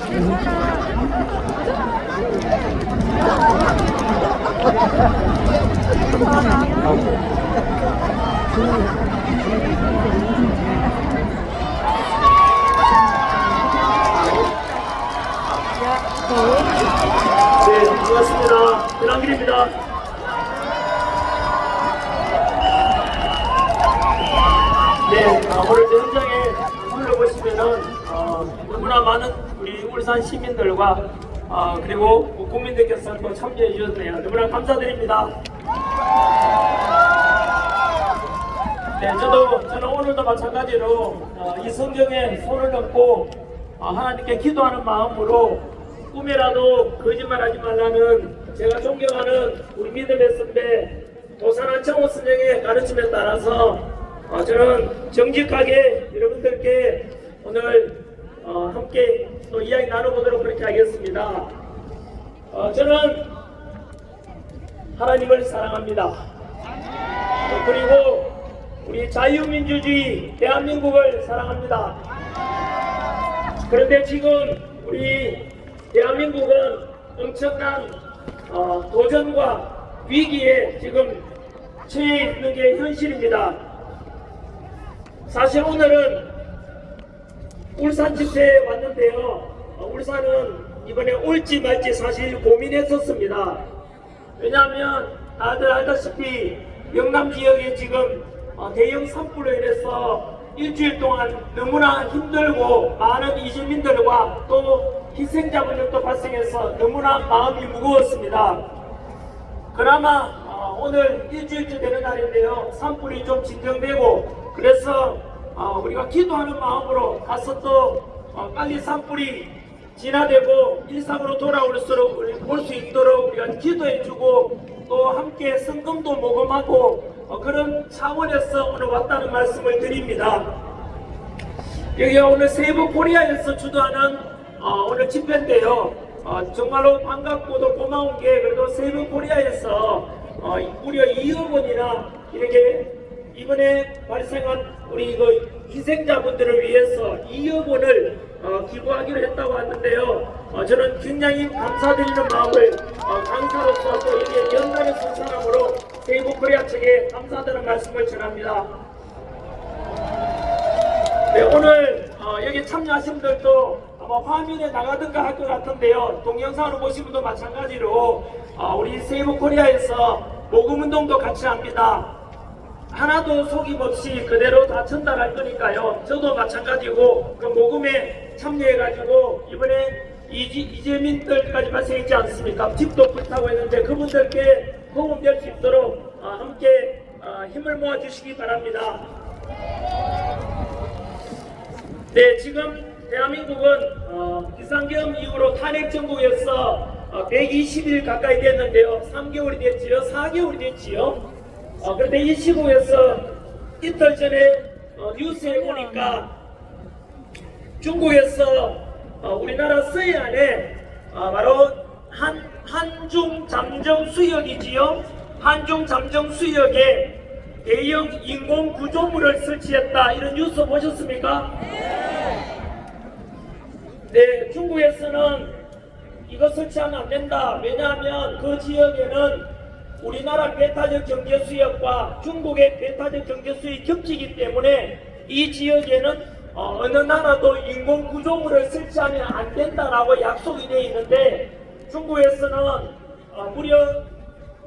네, 반갑습니다. 배남길입니다. 네, 오늘 현장에 둘러보시면은 너무나 많은 우리 울산 시민들과 그리고 국민들께서 또 참여해 주셨네요. 너무나 감사드립니다. 네, 저는 오늘도 마찬가지로 이 성경에 손을 얹고 하나님께 기도하는 마음으로 꿈이라도 거짓말하지 말라는 제가 존경하는 우리 믿음의 선배 도산한 정호 선생의 가르침에 따라서 저는 정직하게 여러분들께 오늘 함께 또 이야기 나눠보도록 그렇게 하겠습니다. 저는 하나님을 사랑합니다. 그리고 우리 자유민주주의 대한민국을 사랑합니다. 그런데 지금 우리 대한민국은 엄청난 도전과 위기에 지금 처해 있는 게 현실입니다. 사실 오늘은 울산 집회에 왔는데요. 울산은 이번에 올지 말지 사실 고민했었습니다. 왜냐하면 다들 알다시피 영남 지역에 지금 대형 산불로 인해서 일주일 동안 너무나 힘들고 많은 이주민들과 또 희생자분들도 발생해서 너무나 마음이 무거웠습니다. 그나마 오늘 일주일째 되는 날인데요. 산불이 좀 진정되고 그래서 우리가 기도하는 마음으로 가서 또 빨리 산불이 진화되고 일상으로 돌아올수록 볼 수 있도록 우리가 기도해주고 또 함께 성금도 모금하고 그런 차원에서 오늘 왔다는 말씀을 드립니다. 여기가 오늘 세이브 코리아에서 주도하는 오늘 집회인데요. 정말로 반갑고도 고마운 게 그래도 세이브 코리아에서 무려 2억 원이나 이렇게 이번에 발생한 우리 희생자분들을 위해서 2억 원을 기부하기로 했다고 하는데요. 저는 굉장히 감사드리는 마음을 강사로서 또 이게 연단을 쓴 사람으로 세이브 코리아 측에 감사드리는 말씀을 전합니다. 네, 오늘 여기 참여하신 분들도 아마 화면에 나가든가 할 것 같은데요. 동영상으로 보신 분도 마찬가지로 우리 세이브 코리아에서 모금운동도 같이 합니다. 하나도 속임없이 그대로 다 전달할 거니까요. 저도 마찬가지고 그 모금에 참여해가지고 이번에 이재민들까지 발생했지 않습니까? 집도 불타고 했는데 그분들께 도움될 수 있도록 함께 힘을 모아주시기 바랍니다. 네, 지금 대한민국은 비상계엄 이후로 탄핵 정국에서 120일 가까이 됐는데요. 3개월이 됐지요? 4개월이 됐지요? 그런데 이 시국에서 이틀 전에 뉴스에 보니까 중국에서 우리나라 서해안에 바로 한중 잠정 수역이지요. 한중 잠정 수역에 대형 인공 구조물을 설치했다. 이런 뉴스 보셨습니까? 네, 중국에서는 이거 설치하면 안 된다. 왜냐하면 그 지역에는 우리나라 배타적 경제 수역과 중국의 배타적 경제 수역이 겹치기 때문에 이 지역에는 어느 나라도 인공 구조물을 설치하면 안 된다라고 약속이 되어 있는데 중국에서는 무려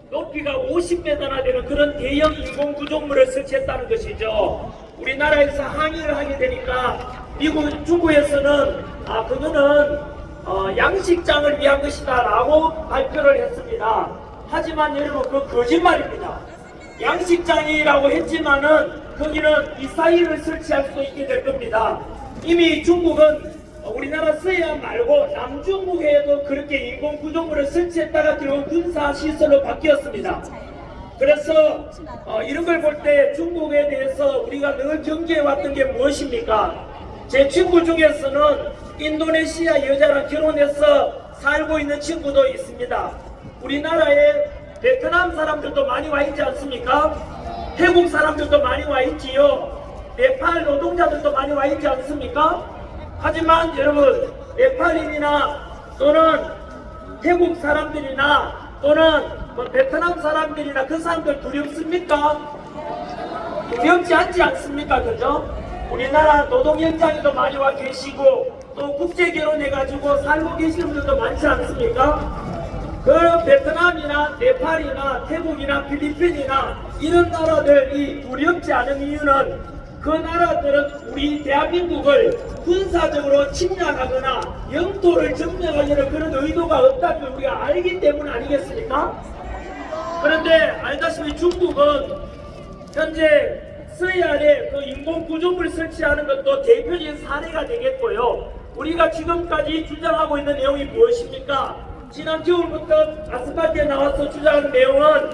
높이가 50m나 되는 그런 대형 인공 구조물을 설치했다는 것이죠. 우리나라에서 항의를 하게 되니까 중국에서는 그거는 양식장을 위한 것이다 라고 발표를 했습니다. 하지만 여러분 그 거짓말입니다. 양식장이라고 했지만은 거기는 미사일을 설치할 수도 있게 될 겁니다. 이미 중국은 우리나라 서해안 말고 남중국에도 그렇게 인공 구조물을 설치했다가 결국 군사시설로 바뀌었습니다. 그래서 이런 걸 볼 때 중국에 대해서 우리가 늘 경계해왔던 게 무엇입니까? 제 친구 중에서는 인도네시아 여자랑 결혼해서 살고 있는 친구도 있습니다. 우리나라에 베트남 사람들도 많이 와 있지 않습니까? 태국 사람들도 많이 와 있지요. 네팔 노동자들도 많이 와 있지 않습니까? 하지만 여러분 네팔인이나 또는 태국 사람들이나 또는 뭐 베트남 사람들이나 그 사람들 두렵습니까? 두렵지 않지 않습니까? 그죠? 우리나라 노동 현장에도 많이 와 계시고 또 국제 결혼해가지고 살고 계시는 분들도 많지 않습니까? 그 베트남이나 네팔이나 태국이나 필리핀이나 이런 나라들이 두렵지 않은 이유는 그 나라들은 우리 대한민국을 군사적으로 침략하거나 영토를 점령하려는 그런 의도가 없다는 걸 우리가 알기 때문 아니겠습니까? 그런데 알다시피 중국은 현재 서해안에 그 인공구조물 설치하는 것도 대표적인 사례가 되겠고요. 우리가 지금까지 주장하고 있는 내용이 무엇입니까? 지난 겨울부터 아스팔트에 나와서 주장하는 내용은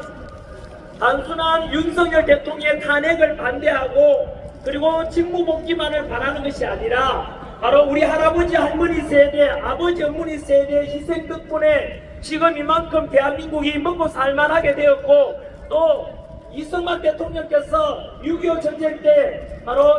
단순한 윤석열 대통령의 탄핵을 반대하고 그리고 직무복귀만을 바라는 것이 아니라 바로 우리 할아버지 할머니 세대, 아버지 어머니 세대의 희생 덕분에 지금 이만큼 대한민국이 먹고 살만하게 되었고 또 이승만 대통령께서 6.25 전쟁 때 바로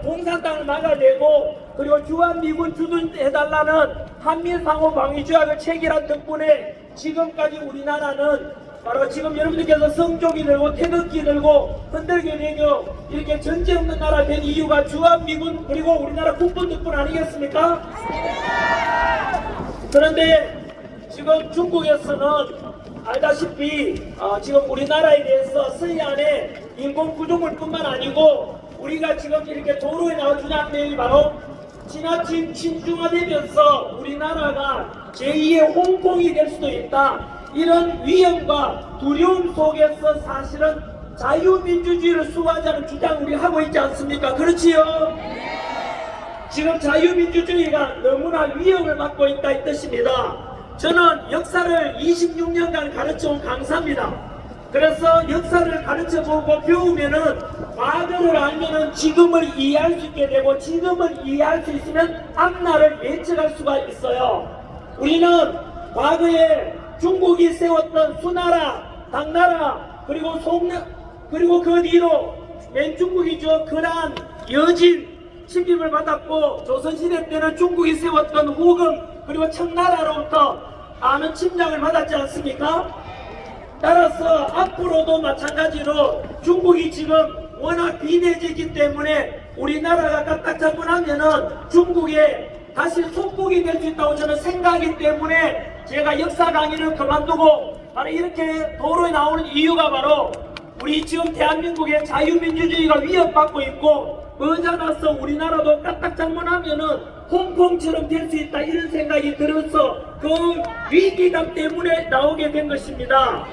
공산당을 막아내고 그리고 주한미군 주둔해달라는 한미상호 방위조약을 체결한 덕분에 지금까지 우리나라는 바로 지금 여러분들께서 성조기 들고 태극기 들고 흔들게 되며 이렇게 전쟁 없는 나라 된 이유가 주한미군 그리고 우리나라 국군 덕분 아니겠습니까? 그런데 지금 중국에서는 알다시피 지금 우리나라에 대해서 서해안에 인공구조물뿐만 아니고 우리가 지금 이렇게 도로에 나와 주장하는 내용이 바로 지나친 친중화되면서 우리나라가 제2의 홍콩이 될 수도 있다. 이런 위험과 두려움 속에서 사실은 자유민주주의를 수호하자는 주장을 우리 하고 있지 않습니까? 그렇지요? 지금 자유민주주의가 너무나 위험을 받고 있다 이 뜻입니다. 저는 역사를 26년간 가르쳐온 강사입니다. 그래서 역사를 가르쳐보고 배우면은 과거를 알면은 지금을 이해할 수 있게 되고 지금을 이해할 수 있으면 앞날을 예측할 수가 있어요. 우리는 과거에 중국이 세웠던 수나라, 당나라, 그리고 그리고 그 뒤로 맨중국이죠. 그러한 여진 침입을 받았고 조선시대 때는 중국이 세웠던 후금 그리고 청나라로부터 많은 침략을 받았지 않습니까? 따라서 앞으로도 마찬가지로 중국이 지금 워낙 비대해지기 때문에 우리나라가 까딱잡고나면은 중국에 다시 속국이 될 수 있다고 저는 생각하기 때문에 제가 역사 강의를 그만두고 바로 이렇게 도로에 나오는 이유가 바로 우리 지금 대한민국의 자유민주주의가 위협받고 있고 머지않아서 우리나라도 까딱장문하면은 홍콩처럼 될 수 있다 이런 생각이 들어서 그 위기감 때문에 나오게 된 것입니다.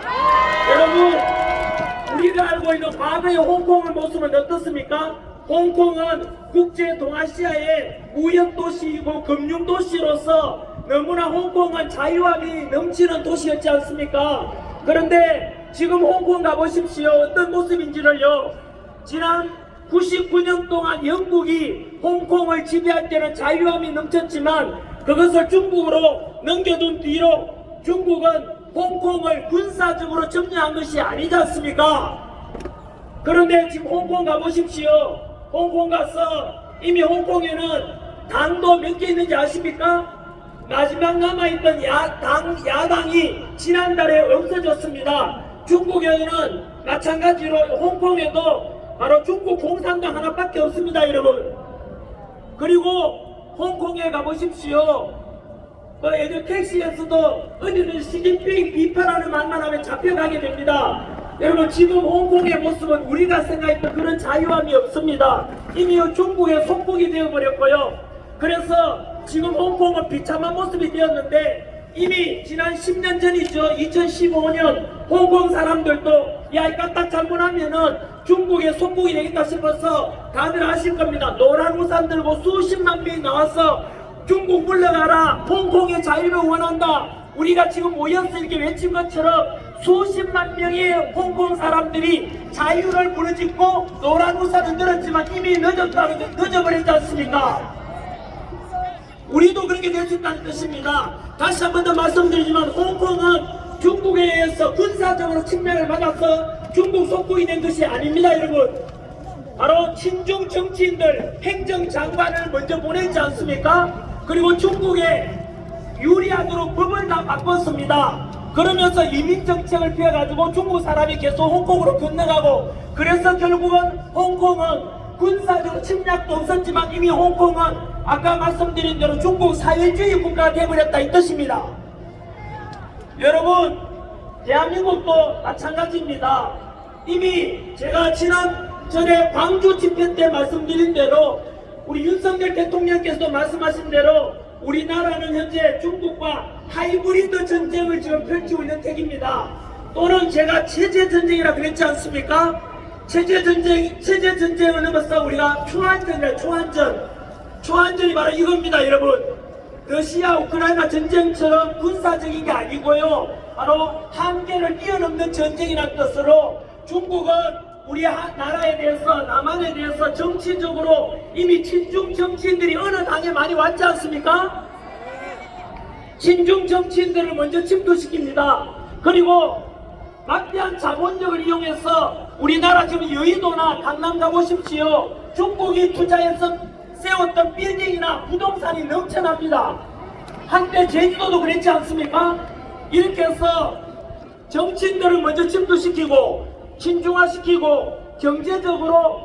여러분 우리가 알고 있는 과거의 홍콩의 모습은 어떻습니까? 홍콩은 국제 동아시아의 무역도시이고 금융도시로서 너무나 홍콩은 자유함이 넘치는 도시였지 않습니까? 그런데 지금 홍콩 가보십시오. 어떤 모습인지를요. 지난 99년 동안 영국이 홍콩을 지배할 때는 자유함이 넘쳤지만 그것을 중국으로 넘겨둔 뒤로 중국은 홍콩을 군사적으로 점령한 것이 아니지 않습니까? 그런데 지금 홍콩 가보십시오. 홍콩 가서 이미 홍콩에는 당도 몇 개 있는지 아십니까? 마지막 남아있던 야당이 지난달에 없어졌습니다. 중국에는 마찬가지로 홍콩에도 바로 중국 공산당 하나밖에 없습니다, 여러분. 그리고 홍콩에 가보십시오. 애들 택시에서도 어디든 시진핑 비판하는 말만 하면 잡혀가게 됩니다. 여러분 지금 홍콩의 모습은 우리가 생각했던 그런 자유함이 없습니다. 이미 중국의 속국이 되어버렸고요. 그래서 지금 홍콩은 비참한 모습이 되었는데 이미 지난 10년 전이죠. 2015년 홍콩 사람들도 야 까딱 잘못하면은 중국의 속국이 되겠다 싶어서 다들 아실 겁니다. 노란 우산 들고 수십만 명이 나와서 중국 물러가라, 홍콩의 자유를 원한다, 우리가 지금 모여서 이렇게 외친 것처럼 수십만 명의 홍콩 사람들이 자유를 부르짖고 노란 우산을 들었지만 이미 늦어버렸지 않습니까? 우리도 그렇게 될 수 있다는 뜻입니다. 다시 한 번 더 말씀드리지만 홍콩은 중국에 의해서 군사적으로 침략을 받아서 중국 속국이 된 것이 아닙니다, 여러분. 바로 친중 정치인들, 행정장관을 먼저 보냈지 않습니까? 그리고 중국에 유리하도록 법을 다 바꿨습니다. 그러면서 이민정책을 피해가지고 중국 사람이 계속 홍콩으로 건너가고, 그래서 결국은 홍콩은 군사적 침략도 없었지만 이미 홍콩은 아까 말씀드린 대로 중국 사회주의 국가가 되어버렸다 이 뜻입니다. 여러분, 대한민국도 마찬가지입니다. 이미 제가 지난전에 광주 집회 때 말씀드린 대로, 우리 윤석열 대통령께서도 말씀하신 대로 우리나라는 현재 중국과 하이브리드 전쟁을 지금 펼치고 있는 택입니다. 또는 제가 체제 전쟁이라 그랬지 않습니까? 체제 전쟁을 넘어서 우리가 초안전이라 초안전이 바로 이겁니다, 여러분. 러시아 우크라이나 전쟁처럼 군사적인 게 아니고요, 바로 한계를 뛰어넘는 전쟁이라는 뜻으로 중국은 우리 나라에 대해서, 남한에 대해서 정치적으로 이미 친중 정치인들이 어느 당에 많이 왔지 않습니까? 친중 정치인들을 먼저 침투시킵니다. 그리고 막대한 자본력을 이용해서 우리나라 지금 여의도나 강남 가보십시오. 중국이 투자해서 세웠던 빌딩이나 부동산이 넘쳐납니다. 한때 제주도도 그랬지 않습니까? 이렇게 해서 정치인들을 먼저 침투시키고 친중화시키고, 경제적으로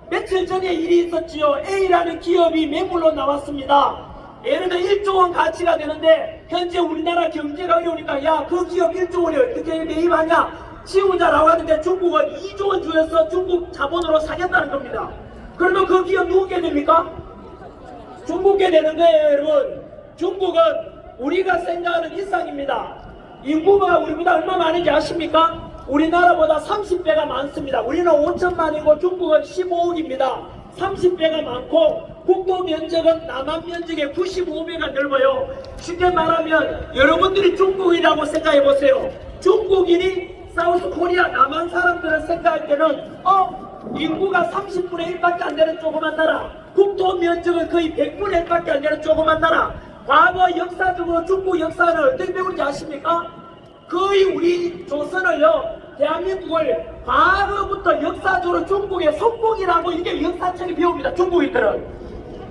며칠 전에 일이 있었지요. A라는 기업이 매물로 나왔습니다. 예를 들어 1조 원 가치가 되는데 현재 우리나라 경제가 어려우니까 야, 그 기업 1조 원이 어떻게 매입하냐 치우자라고 하는데 중국은 2조 원 주어서 중국 자본으로 사겠다는 겁니다. 그러면 그 기업 누구게 됩니까? 중국게 되는 거예요, 여러분. 중국은 우리가 생각하는 이상입니다. 인구가 우리보다 얼마 많은지 아십니까? 우리나라보다 30배가 많습니다. 우리는 5천만이고 중국은 15억입니다. 30배가 많고 국토 면적은 남한 면적의 95배가 넓어요. 쉽게 말하면 여러분들이 중국이라고 생각해 보세요. 중국인이 사우스 코리아 남한 사람들을 생각할 때는 인구가 30분의 1밖에 안 되는 조그만 나라, 국토 면적은 거의 100분의 1밖에 안 되는 조그만 나라. 과거 역사적으로 중국 역사를 어떻게 배우는지 아십니까? 거의 우리 조선을요, 대한민국을 과거부터 역사적으로 중국의 속국이라고 이게 역사책이 배웁니다, 중국인들은.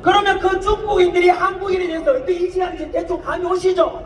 그러면 그 중국인들이 한국인에 대해서 어떻게 인식하는지 대충 감이 오시죠?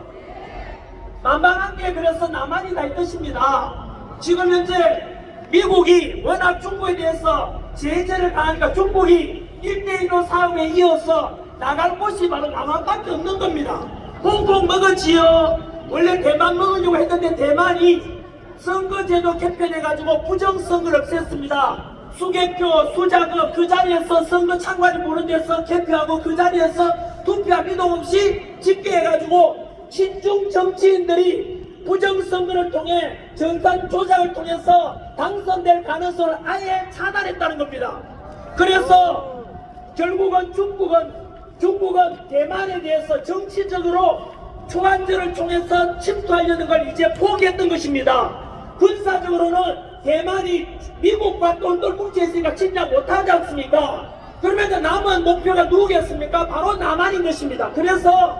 만방한 게 그래서 남한이다 이 뜻입니다. 지금 현재 미국이 워낙 중국에 대해서 제재를 가하니까 중국이 1대1로 사업에 이어서 나갈 곳이 바로 남한밖에 없는 겁니다. 홍콩 먹었지요. 원래 대만 먹으려고 했는데 대만이 선거제도 개편해가지고 부정선거를 없앴습니다. 수개표, 수자급 그 자리에서 선거 참관이 보는 데서 개표하고 그 자리에서 투표와 비동 없이 집계해가지고 친중 정치인들이 부정선거를 통해 정산 조작을 통해서 당선될 가능성을 아예 차단했다는 겁니다. 그래서 결국은 중국은 대만에 대해서 정치적으로 초안전을 통해서 침투하려는 걸 이제 포기했던 것입니다. 군사적으로는 대만이 미국과 똘똘 뭉쳐있으니까 침략 못하지 않습니까? 그러면 남은 목표가 누구겠습니까? 바로 남한인 것입니다. 그래서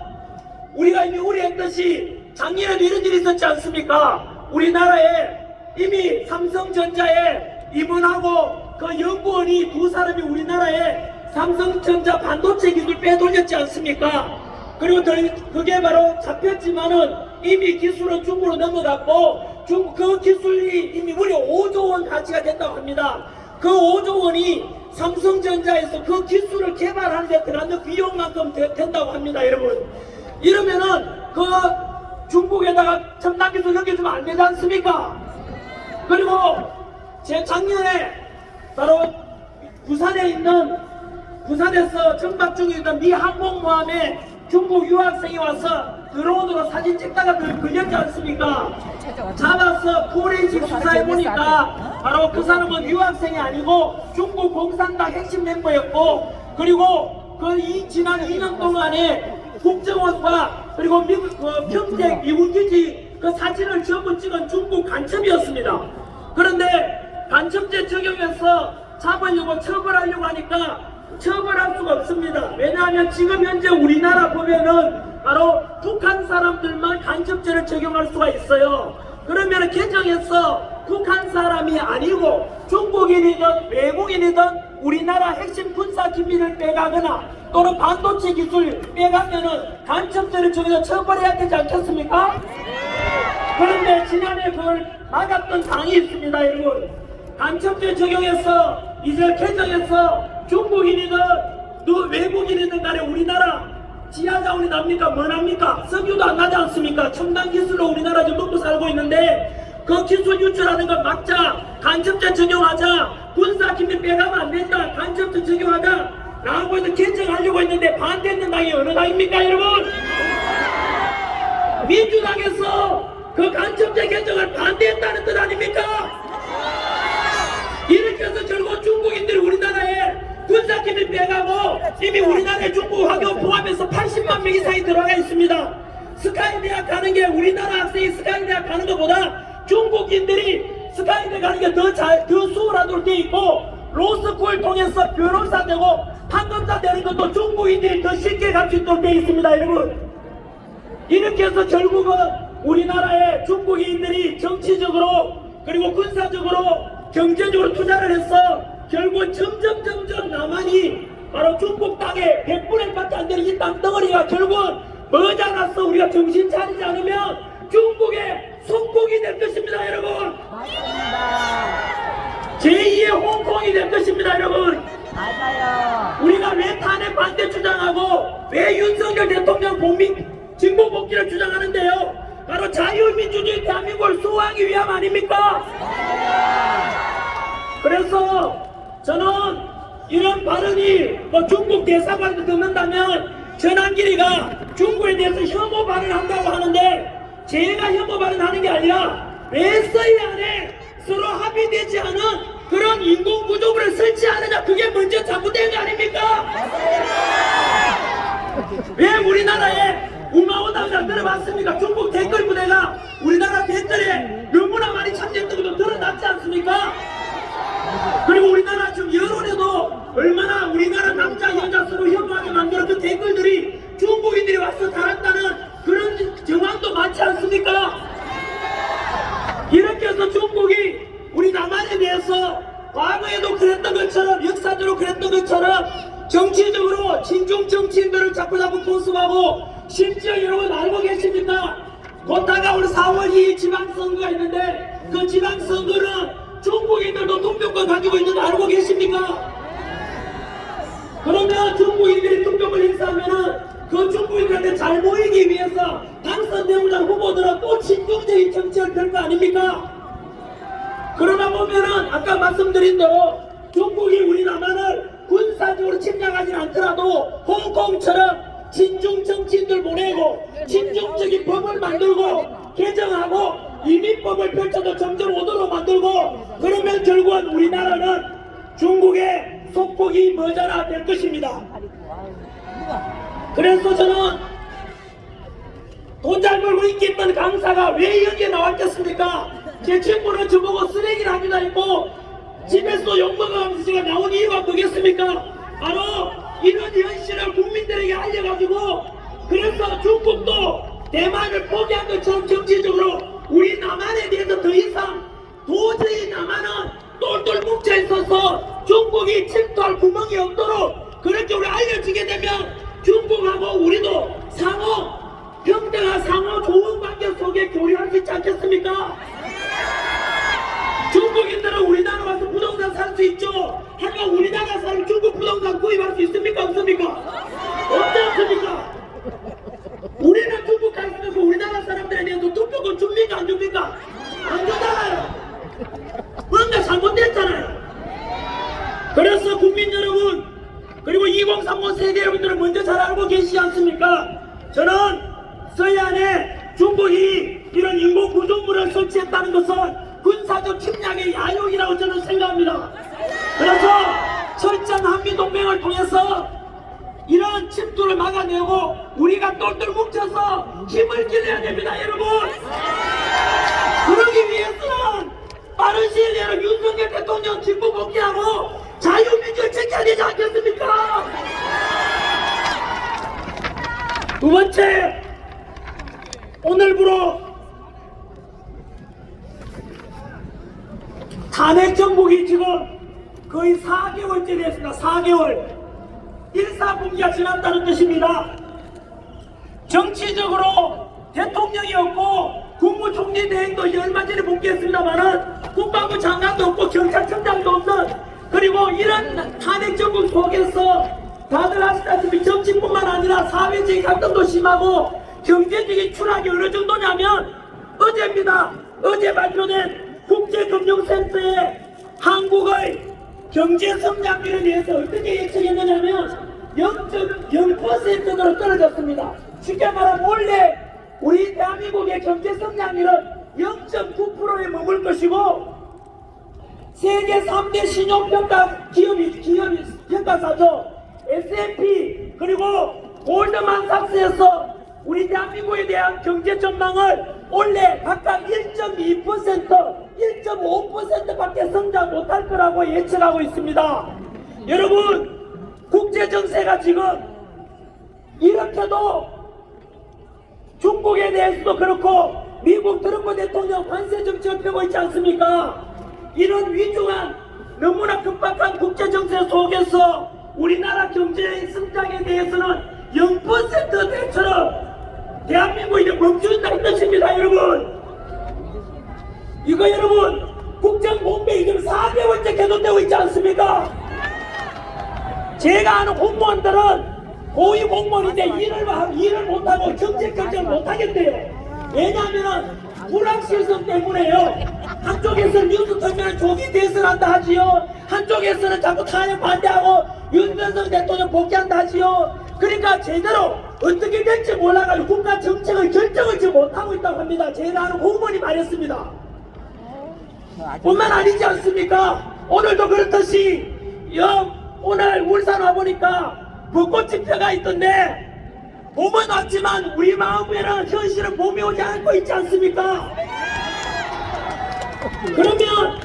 우리가 이미 우려했듯이 작년에도 이런 일이 있었지 않습니까? 우리나라에 이미 삼성전자에 임원하고 그 연구원이 두 사람이 우리나라에 삼성전자 반도체 기술 빼돌렸지 않습니까? 그리고 그게 바로 잡혔지만은 이미 기술은 중국으로 넘어갔고 그 기술이 이미 무려 5조 원 가치가 됐다고 합니다. 그 5조 원이 삼성전자에서 그 기술을 개발하는 데 들어가는 비용만큼 된다고 합니다, 여러분. 이러면은 그 중국에다가 첨단 기술 넘겨주면 안 되지 않습니까? 그리고 제 작년에 바로 부산에서 정박 중에 있던 미 항공모함에 중국 유학생이 와서 드론으로 사진 찍다가 걸렸지 않습니까? 잡아서 포렌식 수사해보니까 바로 그 사람은 유학생이 아니고 중국 공산당 핵심 멤버였고, 그리고 지난 2년 동안에 국정원과 그리고 미국 평택 미군기지 그 사진을 전부 찍은 중국 간첩이었습니다. 그런데 간첩죄 적용해서 잡으려고 처벌하려고 하니까 처벌할 수가 없습니다. 왜냐하면 지금 현재 우리나라 보면은 바로 북한 사람들만 간첩죄를 적용할 수가 있어요. 그러면 개정해서 북한 사람이 아니고 중국인이든 외국인이든 우리나라 핵심 군사 기밀을 빼가거나 또는 반도체 기술 빼가면은 간첩죄를 적용해서 처벌해야 되지 않겠습니까? 그런데 지난해 그걸 막았던 당이 있습니다, 여러분. 간첩죄 적용해서 이제 개정해서 중국인이든 외국인이든 간에 우리나라 지하자원이 납니까? 뭐 납니까? 석유도 안 나지 않습니까? 첨단 기술로 우리나라 지금 먹고 살고 있는데 그 기술 유출하는 걸 막자, 간첩죄 적용하자, 군사기밀 빼가면 안 된다, 간첩죄 적용하자 라고 해서 개정하려고 했는데 반대했는 당이 어느 당입니까, 여러분? 민주당에서 그 간첩죄 개정을 반대했다는 뜻 아닙니까? 이렇게 해서 결국 중국인들이 우리나라에 군사기밀 빼가고 이미 우리나라에 중국 학교 포함해서 80만 명 이상이 들어가 있습니다. 스카이 대학 가는 게 우리나라 학생이 스카이 대학 가는 것보다 중국인들이 스카이 대학 가는 게 더 수월하도록 돼 있고 로스쿨 통해서 변호사 되고 판검사 되는 것도 중국인들이 더 쉽게 갈 수 있도록 돼 있습니다, 여러분. 이렇게 해서 결국은 우리나라의 중국인들이 정치적으로 그리고 군사적으로 경제적으로 투자를 해서 결국은 점점 남한이 바로 중국 땅에 100분의 1밖에 안 되는 이 땅덩어리가 결국은 머지않아서 우리가 정신 차리지 않으면 중국의 속국이 될 것입니다, 여러분. 맞습니다. 제2의 홍콩이 될 것입니다, 여러분. 맞아요. 우리가 왜 탄핵 반대 주장하고 왜 윤석열 대통령 국민 진보 복귀를 주장하는데요? 바로 자유민주주의 대한민국을 수호하기 위함 아닙니까? 그래서 저는 이런 발언이 뭐 중국 대사관도 듣는다면 전한길이가 중국에 대해서 혐오 발언한다고 하는데 제가 혐오 발언하는 게 아니라 왜 서해안에 서로 합의되지 않은 그런 인공구조물을 설치하느냐, 그게 먼저 잘못된 거 아닙니까? 왜 우리나라에 우마오다가 들어봤습니까? 중국 댓글 부대가 우리나라 댓글에 너무나 많이 참여했던 것도 드러났지 않습니까? 그리고 우리나라 지금 여론에도 얼마나 우리나라 남자 여자 서로 혐오하게 만들어 그 댓글들이 중국인들이 와서 달았다는 그런 정황도 많지 않습니까? 이렇게 해서 중국이 우리 남한에 대해서 과거에도 그랬던 것처럼 역사적으로 그랬던 것처럼 정치적으로 친중 정치인들을 자꾸 포섭하고 심지어 여러분 알고 계십니까? 곧 다가올 4월 2일 지방선거가 있는데 그 지방선거는 중국인들도 투표권 가지고 있는 거 알고 계십니까? 그러면 중국인들이 투표권 행사하면은 그 중국인들한테 잘 보이기 위해서 당선되고자 후보들은 또 친중적인 정책을 펼 거 아닙니까? 그러다 보면은 아까 말씀드린 대로 중국이 우리 남한을 군사적으로 침략하진 않더라도 홍콩처럼 친중 정치인들 보내고 친중적인 법을 만들고 개정하고 이민법을 펼쳐도 점점 오도록 만들고 그러면 결국은 우리나라는 중국의 속국이 머지않아 될 것입니다. 그래서 저는 돈 잘 벌고 인기 있던 강사가 왜 여기에 나왔겠습니까? 제 친구는 저보고 쓰레기를 합니다 했고 집에서 욕먹어가면서 제가 나온 이유가 뭐겠습니까? 바로 이런 현실을 국민들에게 알려가지고 그래서 중국도 대만을 포기한 것처럼 정치적으로 우리 남한에 대해서 더 이상 도저히 남한은 똘똘 뭉쳐있어서 중국이 침투할 구멍이 없도록 그렇게 우리 알려지게 되면 중국하고 우리도 상호 평등한 상호 좋은 관계 속에 교류할 수 있지 않겠습니까? 중국인들은 우리나라 와서 부동산 살 수 있죠. 하지만 우리나라 사람 중국 부동산 구입할 수 있습니까? 없습니까? 없지 않습니까? 우리는 중국 가 있으면 그 우리나라 사람들에 대해서 투표권 줍니까? 안 줍니까? 안 주잖아요. 뭔가 잘못됐잖아요. 그래서 국민 여러분 그리고 2030 세계 여러분들은 먼저 잘 알고 계시지 않습니까? 저는 서해안에 중국이 이런 인공구조물을 설치했다는 것은 군사적 침략의 야욕이라고 저는 생각합니다. 그래서 철저한 한미동맹을 통해서 이런 침투를 막아내고 우리가 똘똘 뭉쳐서 힘을 기내야 됩니다, 여러분. 그러기 위해서는 빠른 시일 내로 윤석열 대통령 진보 복귀하고 자유민주를 지켜야 되지 않겠습니까? 두 번째, 오늘부로 탄핵 정국이 지금 거의 4개월째 됐습니다. 4개월. 일사분기가 지났다는 뜻입니다. 정치적으로 대통령이 없고 국무총리 대행도 얼마 전에 복귀했습니다만은 국방부 장관도 없고 경찰청장도 없는, 그리고 이런 탄핵 정국 속에서 다들 아시다시피 정치뿐만 아니라 사회적인 갈등도 심하고 경제적인 추락이 어느 정도냐면, 어제입니다. 어제 발표된 국제금융센터의 한국의 경제 성장률에 대해서 어떻게 예측했느냐면 0.0%로 떨어졌습니다. 쉽게 말하면 원래 우리 대한민국의 경제 성장률은 0.9%에 머물 것이고, 세계 3대 신용평가 기업이 평가사죠. S&P 그리고 골드만삭스에서 우리 대한민국에 대한 경제 전망을 원래 각각 1.2%, 1.5%밖에 성장 못할 거라고 예측하고 있습니다. 여러분, 국제정세가 지금 이렇게도 중국에 대해서도 그렇고 미국 트럼프 대통령 관세 정책을 펴고 있지 않습니까? 이런 위중한 너무나 급박한 국제정세 속에서 우리나라 경제 성장에 대해서는 0%대처럼 대한민국이 멈춘다는 뜻입니다. 여러분, 이거 여러분 국정공백 지금 4개월째 계속되고 있지 않습니까? 제가 아는 공무원들은 고위 공무원인데 일을 못하고 정책 결정을 못하겠대요. 왜냐하면 불확실성 때문에요. 한쪽에서는 뉴스 터미널 조기 대선한다 하지요. 한쪽에서는 자꾸 탄핵 반대하고 윤석열 대통령 복귀한다 하지요. 그러니까 제대로 어떻게 될지 몰라가지고 국가 정책을 결정을 지금 못하고 있다고 합니다. 제가 아는 공무원이 말했습니다. 뿐만 아니지 않습니까? 오늘도 그렇듯이 오늘 울산 와보니까 벚꽃 집회가 있던데, 봄은 왔지만 우리 마음에는 현실은 봄이 오지 않고 있지 않습니까? 그러면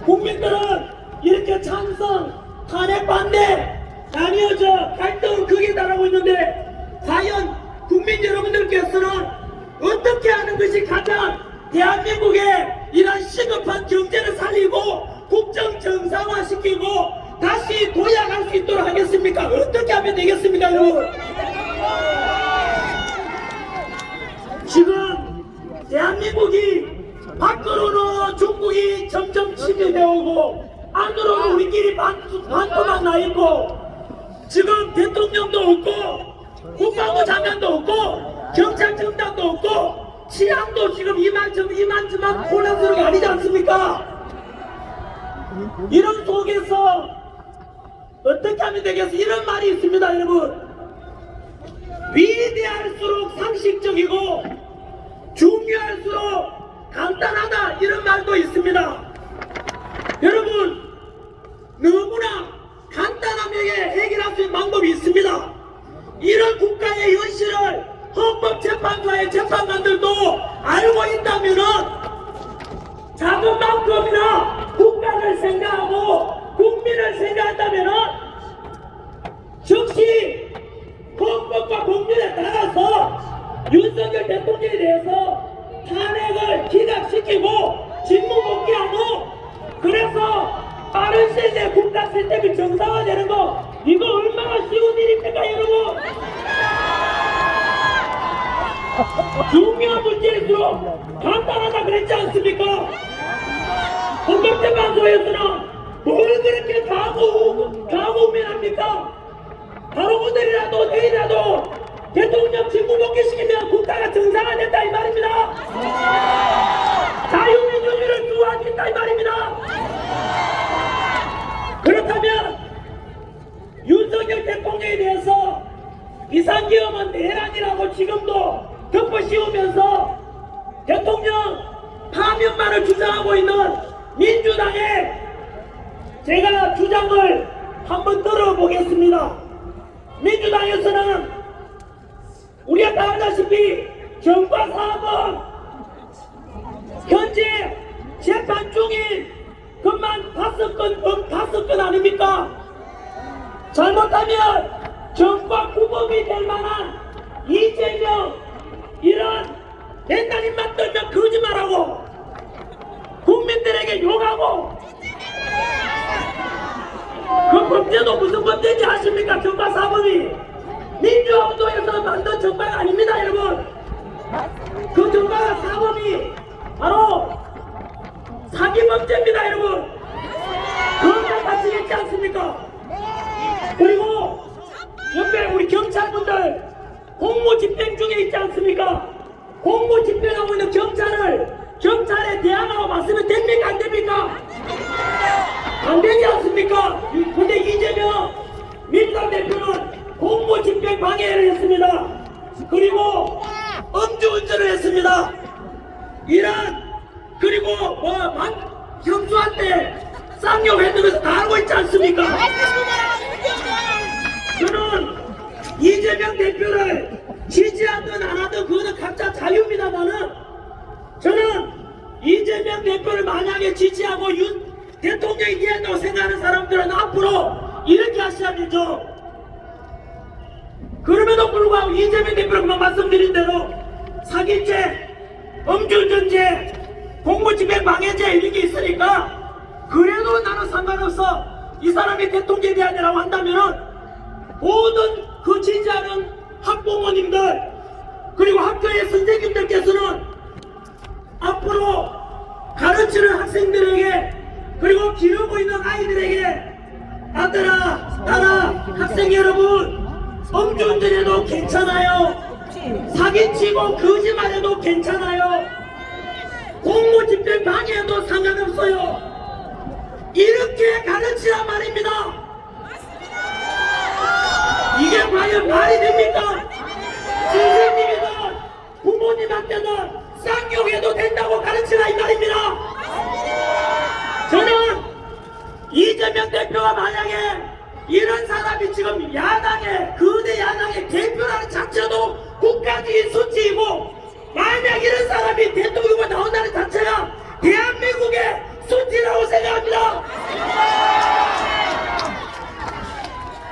국민들은 이렇게 찬성, 탄핵 반대 나뉘어져 갈등은 극에 달하고 있는데, 과연 국민 여러분들께서는 어떻게 하는 것이 가장 대한민국의 이런 시급한 경제를 살리고 국정 정상화시키고 다시 도약할 수 있도록 하겠습니까? 어떻게 하면 되겠습니까, 여러분? 지금 대한민국이 밖으로는 중국이 점점 침입해 오고 안으로는 우리끼리 반토막 나 있고, 지금 대통령도 없고 국방부 장관도 없고 경찰청장도 없고 치안도 지금 이만저만 혼란스러운 게 아니지 않습니까? 이런 속에서 어떻게 하면 되겠어? 이런 말이 있습니다, 여러분. 위대할수록 상식적이고 중요할수록 간단하다, 이런 말도 있습니다. 여러분, 너무나 간단하게 해결할 수 있는 방법이 있습니다. 이런 국가의 현실을 헌법재판소의 재판관들도 알고 있다면은 작은 만큼이나 국가를 생각하고 국민을 생각한다면은 즉시 헌법과 법률에 따라서 윤석열 대통령에 대해서 탄핵을 기각시키고 직무복귀하고, 그래서 빠른 시일 내에 국가 시스템이 정상화되는 거, 이거 얼마나 쉬운 일입니까, 여러분? 중요한 문제일수록 간단하다 그랬지 않습니까? 헌법재판소에서는 뭘 그렇게 가고면합니까? 바로 오늘이라도 내일이라도 대통령 직무복귀시키면 국가가 정상화된다 이 말입니다. 자유민주주의를 수호하겠다 이 말입니다. 그렇다면 윤석열 대통령에 대해서 비상계엄은 내란이라고 지금도 덮어씌우면서 대통령 파면만을 주장하고 있는 민주당의 제가 주장을 한번 들어보겠습니다. 민주당에서는 우리가 다 알다시피 정과 사업은 현재 재판 중인 것만 5건 아닙니까? 잘못하면 정과 구범이 될 만한 이재명 이런 맨날 입만 떨면 거짓말하고 국민들에게 욕하고 그 범죄 법제도 무슨 법제인지 아십니까? 정과사범이 민주화운동에서 만든 정과가 아닙니다, 여러분. 그 정과가 사범이 바로 사기범죄입니다, 여러분. 그것과 같이 있지 않습니까? 그리고 옆에 우리 경찰분들 공무집행 중에 있지 않습니까? 공무집행하고 있는 경찰에 대항하고 맞으면 됩니까? 안 됩니까? 안 되지 않습니까? 근데 이재명 민주당 대표는 공무집행 방해를 했습니다. 그리고 음주운전을 했습니다. 그리고 형수한테 쌍욕했는 것을 다 알고 있지 않습니까? 저는 이재명 대표를 지지하든 안 하든 그거는 각자 자유입니다만은 저는 이재명 대표를 만약에 지지하고 윤 대통령이 된다고 생각하는 사람들은 앞으로 이렇게 하셔야 되죠. 그럼에도 불구하고 이재명 대표는 그만 말씀드린 대로 사기죄, 음주운전죄, 공무집행 방해죄 이런 게 있으니까 그래도 나는 상관없어. 이 사람이 대통령이 돼야 되라고 한다면은 모든 그 지지하는 학부모님들 그리고 학교의 선생님들께서는 앞으로 가르치는 학생들에게 그리고 기르고 있는 아이들에게 아들아, 딸아, 학생 여러분 음주운전해도 괜찮아요. 사기치고 거짓말해도 괜찮아요. 공무집행 방해해도 상관없어요. 이렇게 가르치란 말입니다. 이게 과연 말이 됩니까? 선생님이든 부모님한테는 쌍욕해도 된다고 가르치라 이 말입니다. 저는 이재명 대표가 만약에 이런 사람이 지금 거대 야당의 대표라는 자체도 국가적인 수치이고 만약 이런 사람이 대통령으로 나온다는 자체가 대한민국의 수치라고 생각합니다.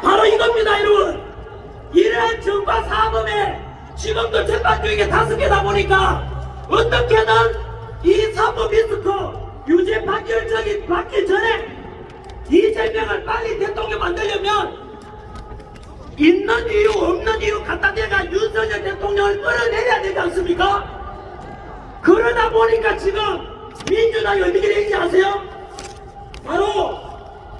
바로 이겁니다, 여러분. 이러한 정과 사범에 지금도 재판 중에 5개다 보니까 어떻게든 이 사법 리스크 유죄 판결적이 받기 전에 이재명을 빨리 대통령 만들려면 있는 이유 없는 이유 갖다 대가 윤석열 대통령을 끌어내려야 되지 않습니까? 그러다 보니까 지금 민주당이 어떻게 되는지 아세요? 바로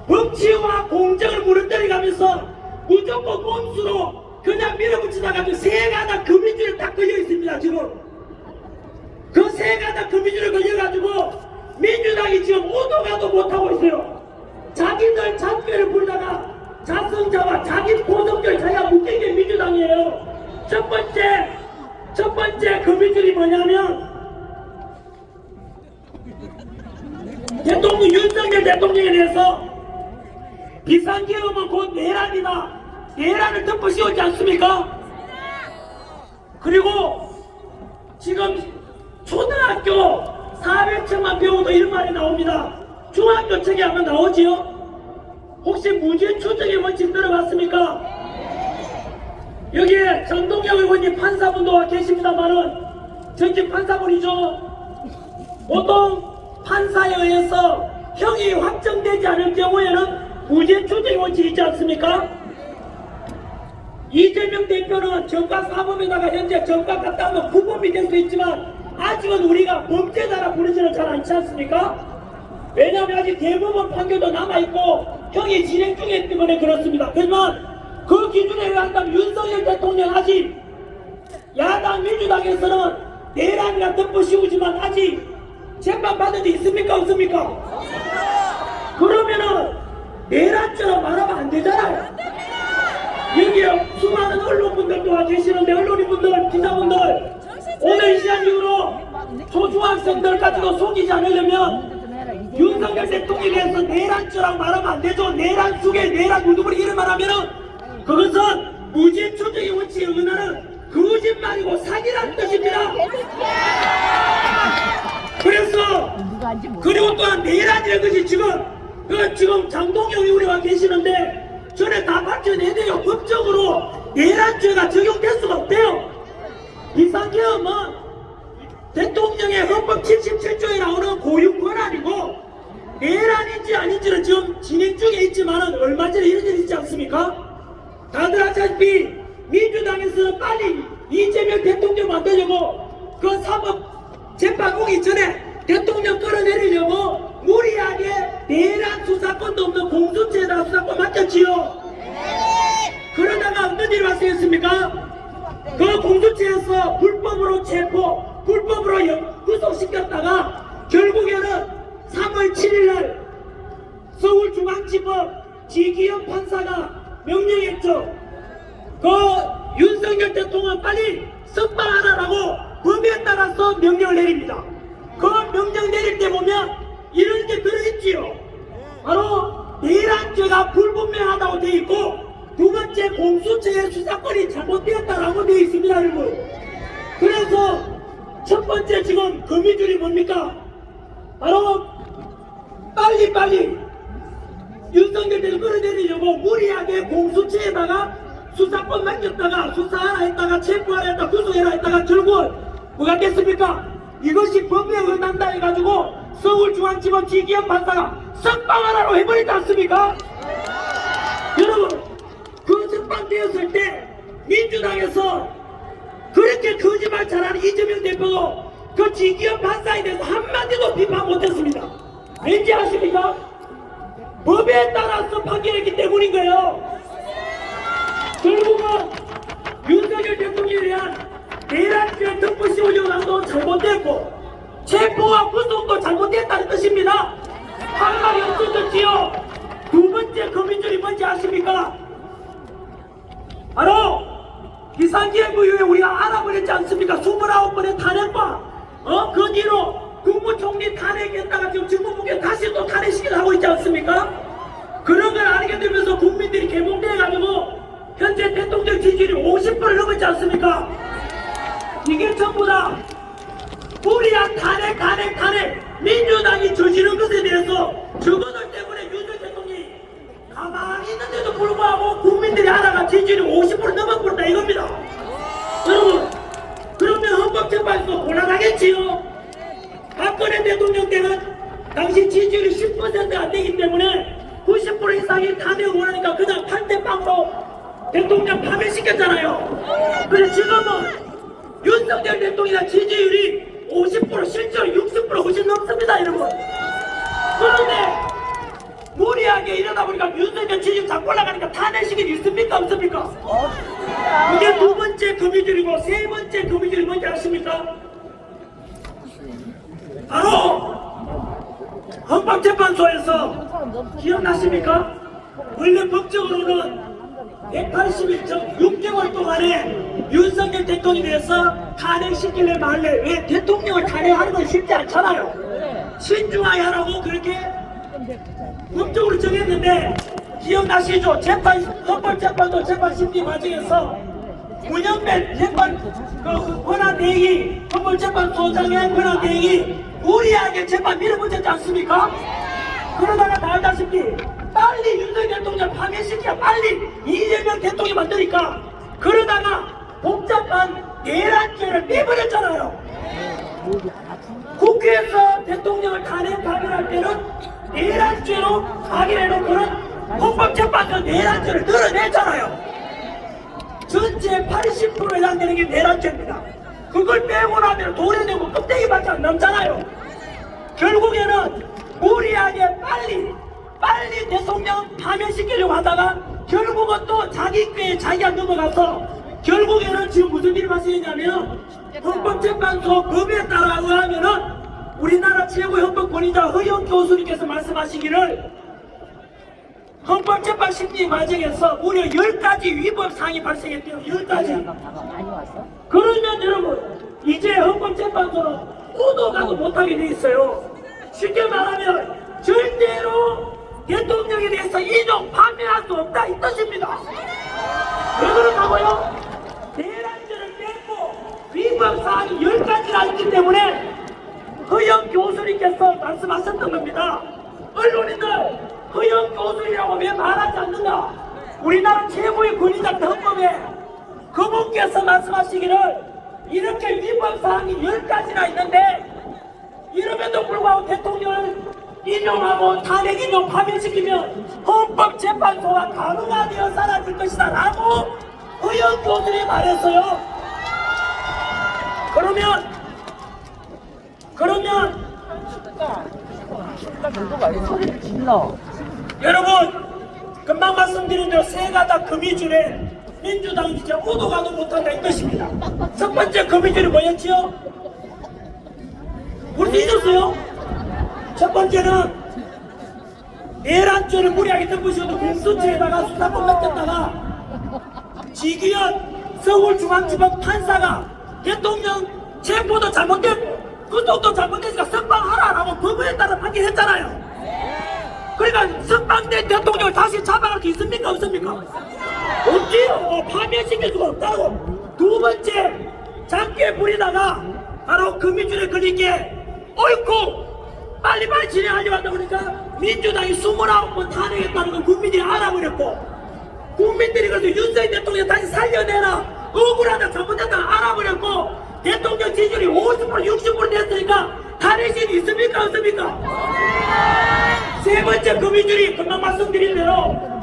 법치와 공정을 무너뜨려가면서 무조건 꼼수로 그냥 밀어붙이다가 세 가닥 금위줄에 딱 걸려 있습니다. 지금 그 세 가닥 금위줄에 걸려가지고 민주당이 지금 오도 가도 못하고 있어요. 자기들 잔꾀를 부르다가 자성자와 자기 고성들 자기가 묶인 게 민주당이에요. 첫 번째 금위줄이 뭐냐면 윤석열 대통령에 대해서 비상계엄은 곧 내란이다. 내란을 덮어 씌웠지 않습니까? 그리고 지금 초등학교 400층만 배워도 이런 말이 나옵니다. 중학교 책에 하면 나오지요? 혹시 무죄 추정의 원칙 들어봤습니까? 여기에 정동영 의원님 판사분도 와 계십니다만은 전직 판사분이죠. 보통 판사에 의해서 형이 확정되지 않을 경우에는 무죄 추정의 원칙이 있지 않습니까? 이재명 대표는 정과 사범에다가 현재 정과 갔다 오면 구범이 될 수 있지만 아직은 우리가 범죄자라 부르지는 잘 않지 않습니까? 왜냐하면 아직 대법원 판결도 남아있고 형이 진행 중이기 때문에 그렇습니다. 하지만 그 기준에 의한다면 윤석열 대통령 아직 야당 민주당에서는 내란이라 덮어씌우지만 아직 재판받은 데 있습니까? 없습니까? 그러면은 내란처럼 말하면 안 되잖아요. 여기에 수많은 언론분들도 와 계시는데 언론인분들, 기자분들 오늘 이 시간 이후로 초중학생들 가지고 속이지 않으려면 윤석열 대통령에 대해서 내란죄라고 말하면 안 되죠. 내란 속에 내란 무덤을 이런 말하면은 그것은 무죄 추정의 원칙에 의하는 거짓말이고 사기라는 뜻입니다. 그래서 그리고 또한 내란이라는 것이 지금 장동영 의원이 와 계시는데 전에 다 밝혀내야 법적으로 내란죄가 적용될 수가 없대요. 비상계엄은 대통령의 헌법 77조에 나오는 고유 권한이고 내란인지 아닌지는 지금 진행 중에 있지만은 얼마 전에 이런 일이 있지 않습니까? 다들 아시다시피 민주당에서는 빨리 이재명 대통령 만들려고 그 사법 재판 오기 전에 대통령 끌어내리려고 무리하게 내란 수사권도 없는 공수처에다가 수사권 맡겼지요. 그러다가 어떤 일이 발생했습니까? 그 공수처에서 불법으로 체포, 불법으로 구속시켰다가 결국에는 3월 7일날 서울중앙지법 지기현 판사가 명령했죠. 그 윤석열 대통령 빨리 석방하라라고 법에 따라서 명령을 내립니다. 그 명령 내릴 때 보면 이런 게 들어있지요. 바로 내란죄가 불분명하다고 되어 있고, 두 번째 공수처의 수사권이 잘못되었다라고 되어 있습니다, 여러분. 그래서 첫 번째 지금 거미줄이 뭡니까? 바로 빨리 윤석열 대통령을 끌어내리려고 무리하게 공수처에다가 수사권 맡겼다가 수사하라 했다가 체포하라 했다가 구속해라 했다가 결국은 뭐가 됐습니까? 이것이 법에 어긋난다 해가지고 서울중앙지법 지기현 판사가 석방하라고 해버리지 않습니까? 여러분, 그 석방되었을 때 민주당에서 그렇게 거짓말 잘하는 이재명 대표도 그 지기현 판사에 대해서 한마디도 비판 못했습니다. 왠지 아십니까? 법에 따라서 판결했기 때문인 거예요. 결국은 윤석열 대통령에 대한 내란죄 덮어 씌우려고 한도 잘못됐고 체포와 구속도 잘못됐다는 뜻입니다. 한 말이 없어졌지요. 두 번째 거민줄이 뭔지 아십니까? 바로 비상기획부 이후에 우리가 알아버렸지 않습니까? 29번의 탄핵과 그 뒤로 국무총리 탄핵했다가 지금 정부국에 다시 또 탄핵시키려 하고 있지 않습니까? 그런 걸 알게 되면서 국민들이 개몽돼가지고 현재 대통령 지지율이 50%를 넘었지 않습니까? 이게 전부 다 무리한 탄핵 민주당이 저지른 것에 대해서 저것들 때문에 윤석열 대통령이 가만히 있는데도 불구하고 국민들이 알아가 지지율이 50% 넘어버렸다 이겁니다. 여러분, 그러면 헌법재판소 곤란하겠지요. 박근혜 대통령 때는 당시 지지율이 10%가 안 되기 때문에 90% 이상이 탄핵을 원하니까 그냥 팔대빵으로 대통령 파면시켰잖아요. 그래서 지금은 윤석열 대통령의 지지율이 50% 실제로 60% 훨씬 넘습니다, 여러분. 그런데 무리하게 이러다 보니까 윤석열 지지율 자꾸 올라가니까 탄핵시킨 있습니까, 없습니까? 이게 두 번째 거미줄이고 세 번째 거미줄이 뭔지 아십니까? 바로 헌법재판소에서 기억나십니까? 원래 법적으로는 181.6개월 동안에 윤석열 대통령에 대해서 탄핵시키려 말래. 왜? 대통령을 탄핵하는 건 쉽지 않잖아요. 신중하게 하라고 그렇게 법적으로 정했는데 기억나시죠? 헌법재판소 재판 심리 과정에서 문영배 재판 권한대행이 헌법재판소장의 권한대행이 무리하게 재판 밀어붙였지 않습니까? 그러다가 다 알다시피 빨리 윤석열 대통령 파면시키야 빨리 이재명 대통령 만드니까 그러다가 복잡한 내란죄를 빼버렸잖아요. 국회에서 대통령을 탄핵 파면할 때는 내란죄로 확인해놓고는 헌법재판소 내란죄를 드러냈잖아요. 전체 80%에 해당되는 게 내란죄입니다. 그걸 빼고 나면 도려내고 껍데기밖에 안 남잖아요. 결국에는 무리하게 빨리 대통령 파면시키려고 하다가 결국은 또 자기 꾀에 자기가 넘어가서 결국에는 지금 무슨 일이 발생했냐면 헌법재판소 법에 따라 의하면은 우리나라 최고의 헌법권위자 허영 교수님께서 말씀하시기를 헌법재판 심리 과정에서 무려 10가지 위법사항이 발생했대요. 10가지. 그러면 여러분 이제 헌법재판소는 오도 가도 못하게 돼 있어요. 쉽게 말하면 절대로 대통령에 대해서 이종 판명할 수 없다 이 뜻입니다. 왜 그러냐고요? 내란죄를 뺐고 위법사항이 10가지나 있기 때문에 허영 교수님께서 말씀하셨던 겁니다. 언론인들 허영 교수님이라고 왜 말하지 않는가? 우리나라 최고의 권위자 헌법에 그분께서 말씀하시기를 이렇게 위법사항이 10가지나 있는데 이름에도 불구하고 대통령을 인용하고 탄핵 인용 파면시키면 헌법재판소가 가루가 되어 사라질 것이다 라고 의원 교수들이 말했어요. 그러면 소리를 질러. 여러분 금방 말씀드린 대로 세가다 금이줄에 민주당이 진짜 오도 가도 못한다 이 뜻입니다. 첫 번째 금이줄이 뭐였지요? 우리 잊었어요? 첫 번째는 내란죄를 무리하게 덮으셔도 공수처에다가 수사권 맡겼다가 지기현 서울중앙지법 판사가 대통령 체포도 잘못됐고 구속도 잘못됐으니까 석방하라라고 법에 따라 판결했잖아요. 그러니까 석방된 대통령을 다시 잡아갈 수 있습니까? 없습니까? 없지요. 파면시킬 수가 없다고. 두 번째 장기에 부리다가 바로 금이줄에 걸린 게 옳고 빨리빨리 진행하려고 한다 그러니까 민주당이 29번 탄핵했다는 건 국민들이 알아버렸고 국민들이 그래서 윤석열 대통령 다시 살려내라 억울하다 잘못했다 알아버렸고 대통령 지지율이 50% 60% 됐으니까 탄핵이 있습니까? 없습니까? 세 번째 금이줄이 금방 말씀드린 대로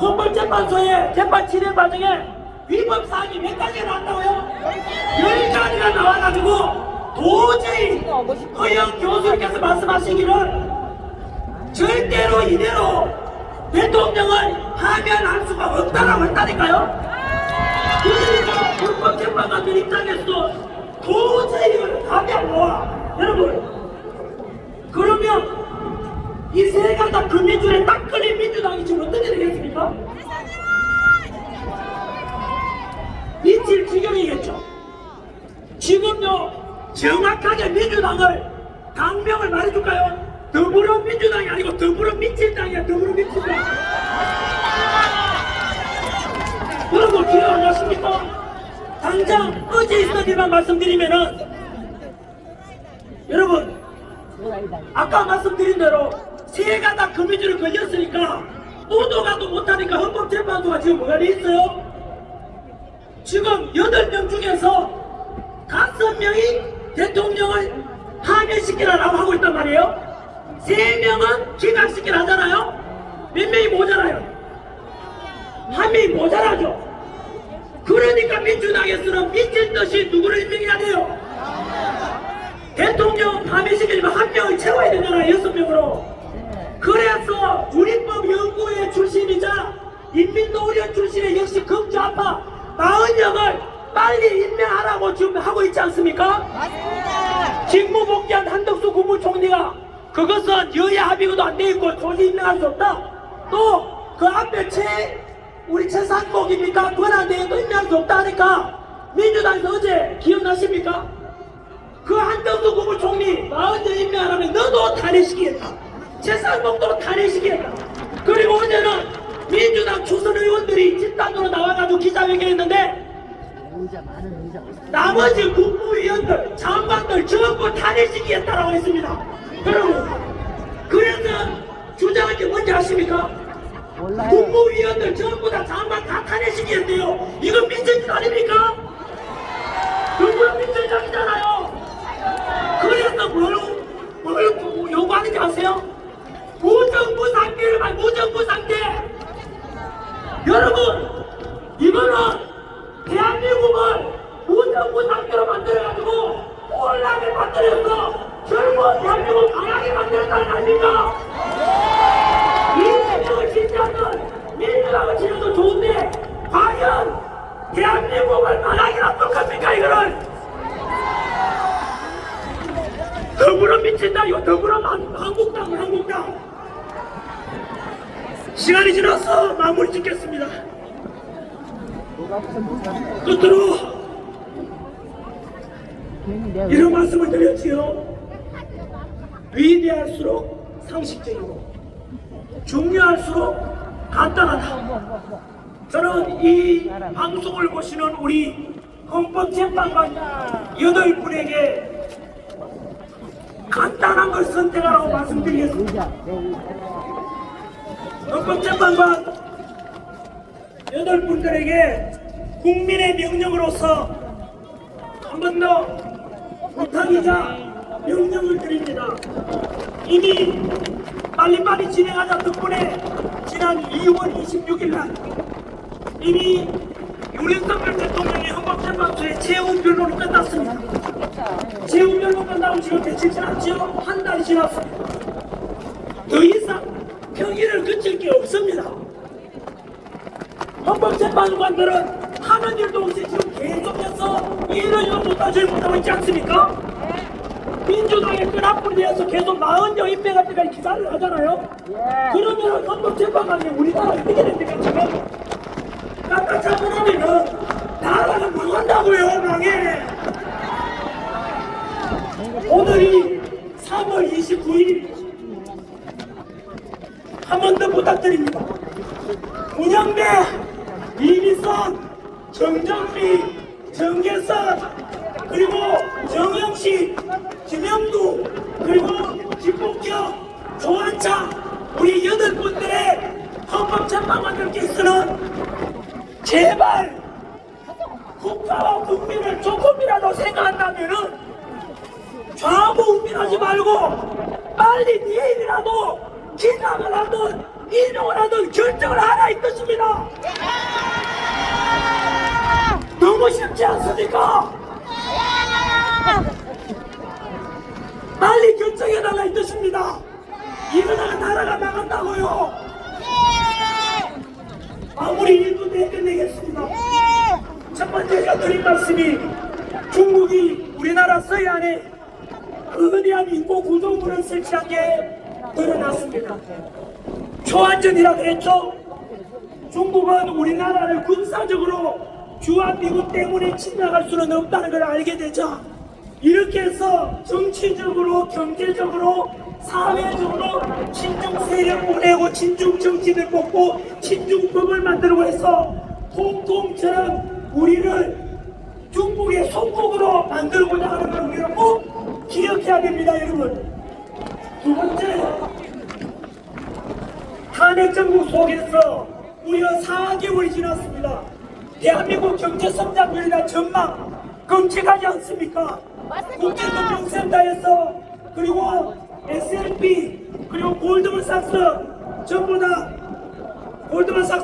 헌법재판소의 재판 진행 과정에 위법 사항이 몇 가지가 나왔다고요? 10가지가 나와가지고 도저히 의원 교수님께서 말씀하시기를 절대로 이대로 대통령을 하면할 수가 없다라고 했다니까요. 그러니까 헌법재판관들 입장에서도 도저히 이걸 답이 안 나와. 여러분 그러면 이 세 가지 금이줄에 딱 걸린 민주당이 지금 어떻게 되겠습니까? 미칠 지경이겠죠. 지금요 정확하게 민주당을 당명을 말해줄까요? 더불어민주당이 아니고 더불어민주당이야. 더불어민주당. 여러분 기억하십니까? 당장 어제 있었던 일만 말씀드리면은 여러분 아까 말씀드린 대로 세 가닥 금이줄을 걸렸으니까 오도가도 못하니까 헌법재판소가 지금 뭐가 돼 있어요? 지금 8명 중에서 5명이 대통령을 파면시키라고 하고 있단 말이에요. 3명은 기각시키라 하잖아요. 몇 명이 모자라요? 1명이 모자라죠. 그러니까 민주당에서는 미친 듯이 누구를 임명해야 돼요? 대통령 파면시키려면 1명을 채워야 되잖아요. 6명으로. 그래서 우리법 연구회 출신이자 인민노련 출신의 역시 검좌파 40명을 빨리 임명하라고 지금 하고 있지 않습니까? 맞습니다. 직무복귀한 한덕수 국무총리가 그것은 여야 합의도 안 돼 있고 조직 임명할 수 없다. 또 그 앞에 우리 최상목입니까? 권한대행도 임명할 수 없다 하니까 민주당에서 어제 기억나십니까? 그 한덕수 국무총리 40명 임명하라면 너도 탄핵시키겠다. 최상목도 탄핵시키겠다. 그리고 어제는 민주당 초선 의원들이 집단으로 나와가지고 기자회견했는데 나머지 국무위원들, 장관들 전부 탄핵시키겠다라고 했습니다. 여러분, 그래서 주장한 게 뭔지 아십니까? 몰라요. 국무위원들 전부 다 장관 다 탄핵시키겠대요. 이건 민정짓 아닙니까? 그건 민정짓이잖아요. 그래서 뭘 요구하는지 아세요? 무정부 상태를 말 무정부 상태. 여러분, 이거는 대한민국을 무정부 상태로 만들어가지고 혼란을 만들어서 결국 대한민국을 강하게 만들었다는 거 아닙니까? 이재명을 지지하는 민주당을 지지해도 좋은데 과연 대한민국을 강하게 놔둘 겁니까 이거를? 더불어 미친다 이거 더불어 한국당 시간이 지나서 마무리 짓겠습니다. 끝으로 이런 말씀을 드렸지요. 위대할수록 상식적이고 중요할수록 간단하다. 저는 이 방송을 보시는 우리 헌법재판관 8분에게 간단한 걸 선택하라고 말씀드리겠습니다. 헌법재판관 8분들에게 국민의 명령으로서 한 번 더 부탁이자 명령을 드립니다. 이미 빨리빨리 진행하자 덕분에 지난 2월 26일 날 이미 윤석열 대통령의 헌법재판소의 재원 변론이 끝났습니다. 재원 변론 끝나고 지금 며칠 지났죠? 한 달이 지났습니다. 더 이상 평일을 그칠 게 없습니다. 헌법재판관들은 하는 일도 없이 지금 계속해서 일을 못하지 못하고 있지 않습니까? 민주당의 끈앞을 위해서 계속 40여 인명할 때까지 기사를 하잖아요. 그러면 헌법재판관이 우리나라 어떻게 됩니까 지금? 깎아 잡으려면은 나라가 망한다고요. 망해. 오늘이 3월 29일 한 번 더 부탁드립니다. 문영배, 이미선, 정정미, 정계선, 그리고 정영식, 김영두, 그리고 김복경, 조한창 우리 8분들의 헌법재판관들께서는 제발 국가와 국민을 조금이라도 생각한다면은 좌무우민하지 말고 빨리 내일이라도 기각을 하든 인용을 하든 결정을 하라 이 뜻입니다. 너무 쉽지 않습니까? 빨리 결정해달라 이 뜻입니다. 이러다가 나라가 나간다고요. 마무리 1분 내에 끝내겠습니다. 첫 번째 제가 드린 말씀이 중국이 우리나라 서해안에 거대한 인고 구조물을 설치한 게 드러났습니다. 초안전이라고 했죠. 중국은 우리나라를 군사적으로 주한미군 때문에 침략할 수는 없다는 걸 알게 되자 이렇게 해서 정치적으로 경제적으로 사회적으로 친중 세력 보내고 친중 정치를 뽑고 친중법을 만들고 해서 통통처럼 우리를 중국의 속국으로 만들고자 하는 걸 우리는 꼭 기억해야 됩니다 여러분. 두 번째, 탄핵 정부 속에서 우리가 4개월이 지났습니다. 대한민국 경제 성장률이나 전망 끔찍하지 않습니까? 국제금융센터에서 그리고 S&P 그리고 골드만삭스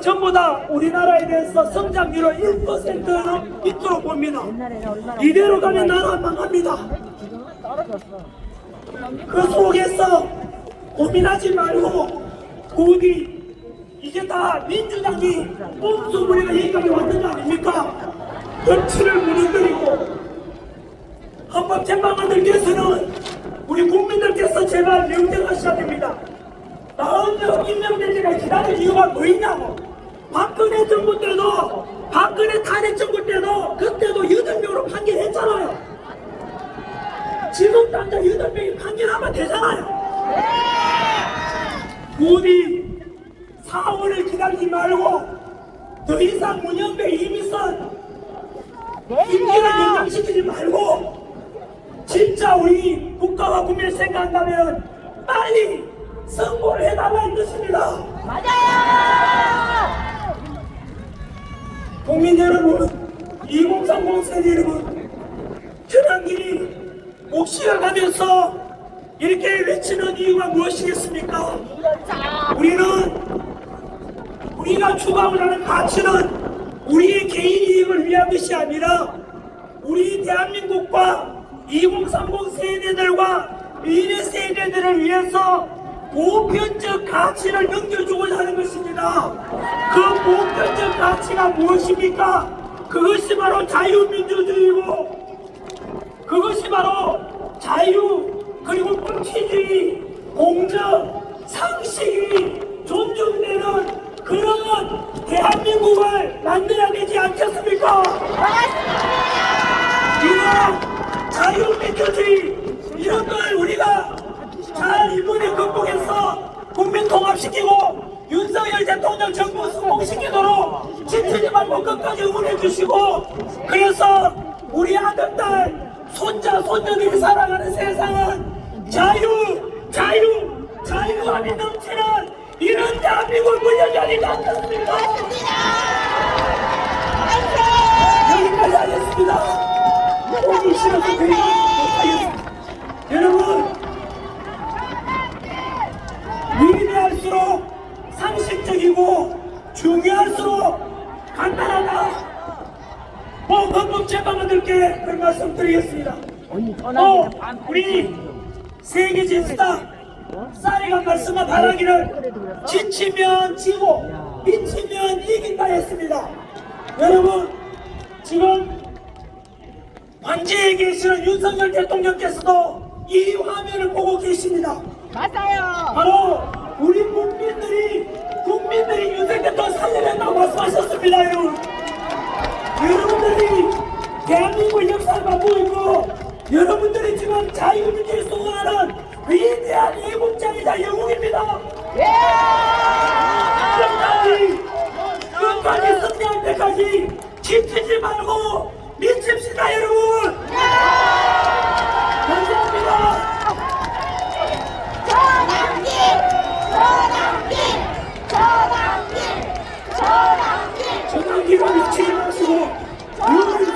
전부 다 우리나라에 대해서 성장률을 1%는 밑으로 봅니다. 이대로 가면 나라 망합니다. 그 속에서 고민하지 말고 부디 이게 다 민주당이 꼼수부리가 여기까지 왔는 거 아닙니까? 정치를 무너뜨리고 헌법재판관들께서는 우리 국민들께서 제발 명령하셔야 됩니다. 40명 임명될 때까지 기다릴 이유가 뭐 있냐고. 박근혜 정부 때도 박근혜 탄핵 정부 때도 그때도 8명으로 판결했잖아요. 지금 당장 8명이 판결하면 되잖아요. 부디 4월을 기다리지 말고 더 이상 문영배 이미선 임기를 연장시키지 말고 진짜 우리 국가와 국민을 생각한다면 빨리 선고를 해달라 이 뜻입니다. 맞아요. 국민 여러분, 2030 세대 여러분, 현황길이 옥시가 가면서 이렇게 외치는 이유가 무엇이겠습니까? 우리가 추구하고자 하는 가치는 우리의 개인 이익을 위한 것이 아니라 우리 대한민국과 2030 세대들과 미래 세대들을 위해서 보편적 가치를 넘겨주고자 하는 것입니다. 그 보편적 가치가 무엇입니까? 그것이 바로 자유민주주의고 그것이 바로 자유 그리고 법치주의 공정 상식이 존중되는 그런 대한민국을 만들어야 되지 않겠습니까? 이런 자유민주주의 이런 걸 우리가 잘 이번에 극복해서 국민 통합시키고 윤석열 대통령 정부 성공시키도록 지치지 말고 끝까지 응원해 주시고 그래서 우리 아들딸 손자 손녀들이 살아가는 세상은 자유함이 넘치는 이런 대한민국을 물려주지 않겠습니까? 여기까지 하겠습니다. 오기 싫어서 대화 못하겠습니다. 여러분 언니 떠나기는 우리 세계 진수다 쌀이가 말씀한 바라기를 지치면 지고 미치면 이긴다 했습니다. 여러분 지금 관제에 계시는 윤석열 대통령께서도 이 화면을 보고 계십니다. 맞아요. 바로 우리 국민들이 윤석열 대통령 살려낸다고 말씀하셨습니다. 여러분들이 대한민국 역사를 바꾸고 있고 여러분들이 지금 자유민주를 소원하는 위대한 애국자이자 영웅입니다. 끝까지 승리할 때까지 지치지 말고 미칩시다 여러분. 감사합니다. 전환기가 미치지 마시고 윤석열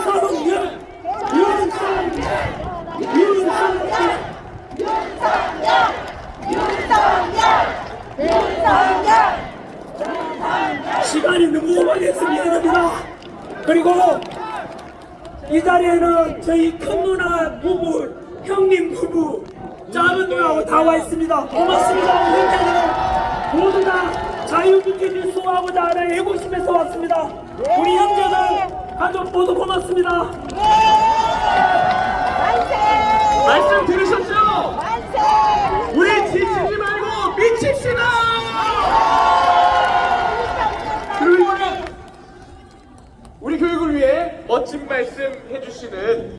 시간이 너무 오래됐습니다. 그리고 이 자리에는 저희 큰 누나 부부, 형님 부부, 작은 누나하고 다 와 있습니다. 고맙습니다. 형제들은 모두 다 자유민주주의 수호하고자 하는 애국심에서 왔습니다. 우리 형제들 가족 모두 고맙습니다. 말씀 들으셨죠?